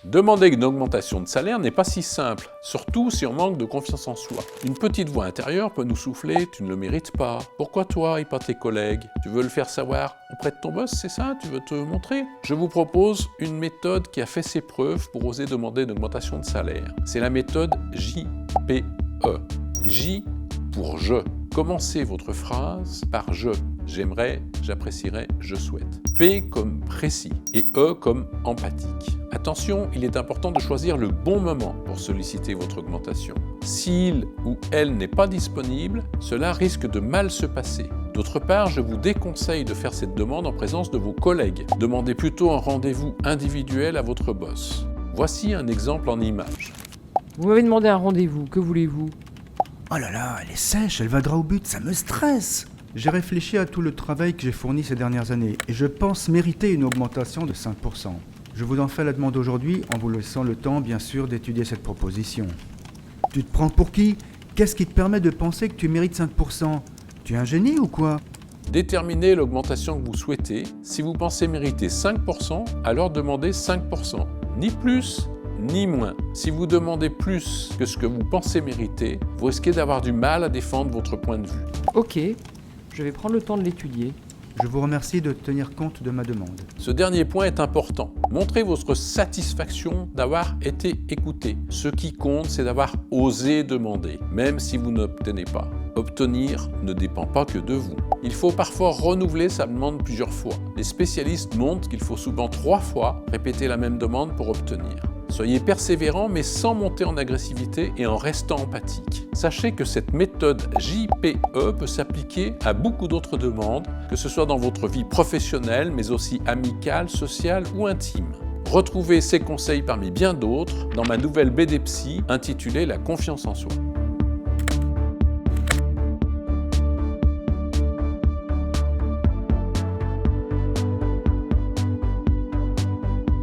Demander une augmentation de salaire n'est pas si simple, surtout si on manque de confiance en soi. Une petite voix intérieure peut nous souffler « tu ne le mérites pas ». Pourquoi toi et pas tes collègues? Tu veux le faire savoir auprès de ton boss, c'est ça? Tu veux te montrer? Je vous propose une méthode qui a fait ses preuves pour oser demander une augmentation de salaire. C'est la méthode JPE. J pour je. Commencez votre phrase par je. J'aimerais, j'apprécierais, je souhaite. P comme précis et E comme empathique. Attention, il est important de choisir le bon moment pour solliciter votre augmentation. S'il ou elle n'est pas disponible, cela risque de mal se passer. D'autre part, je vous déconseille de faire cette demande en présence de vos collègues. Demandez plutôt un rendez-vous individuel à votre boss. Voici un exemple en image. Vous m'avez demandé un rendez-vous, que voulez-vous? Oh là là, elle est sèche, elle va droit au but, ça me stresse. J'ai réfléchi à tout le travail que j'ai fourni ces dernières années et je pense mériter une augmentation de 5%. Je vous en fais la demande aujourd'hui en vous laissant le temps, bien sûr, d'étudier cette proposition. Tu te prends pour qui? Qu'est-ce qui te permet de penser que tu mérites 5%? Tu es un génie ou quoi? Déterminez l'augmentation que vous souhaitez. Si vous pensez mériter 5%, alors demandez 5%. Ni plus, ni moins. Si vous demandez plus que ce que vous pensez mériter, vous risquez d'avoir du mal à défendre votre point de vue. Ok, je vais prendre le temps de l'étudier. Je vous remercie de tenir compte de ma demande. Ce dernier point est important. Montrez votre satisfaction d'avoir été écouté. Ce qui compte, c'est d'avoir osé demander, même si vous n'obtenez pas. Obtenir ne dépend pas que de vous. Il faut parfois renouveler sa demande plusieurs fois. Les spécialistes montrent qu'il faut souvent 3 fois répéter la même demande pour obtenir. Soyez persévérant mais sans monter en agressivité et en restant empathique. Sachez que cette méthode JPE peut s'appliquer à beaucoup d'autres demandes, que ce soit dans votre vie professionnelle mais aussi amicale, sociale ou intime. Retrouvez ces conseils parmi bien d'autres dans ma nouvelle BD Psy intitulée La confiance en soi.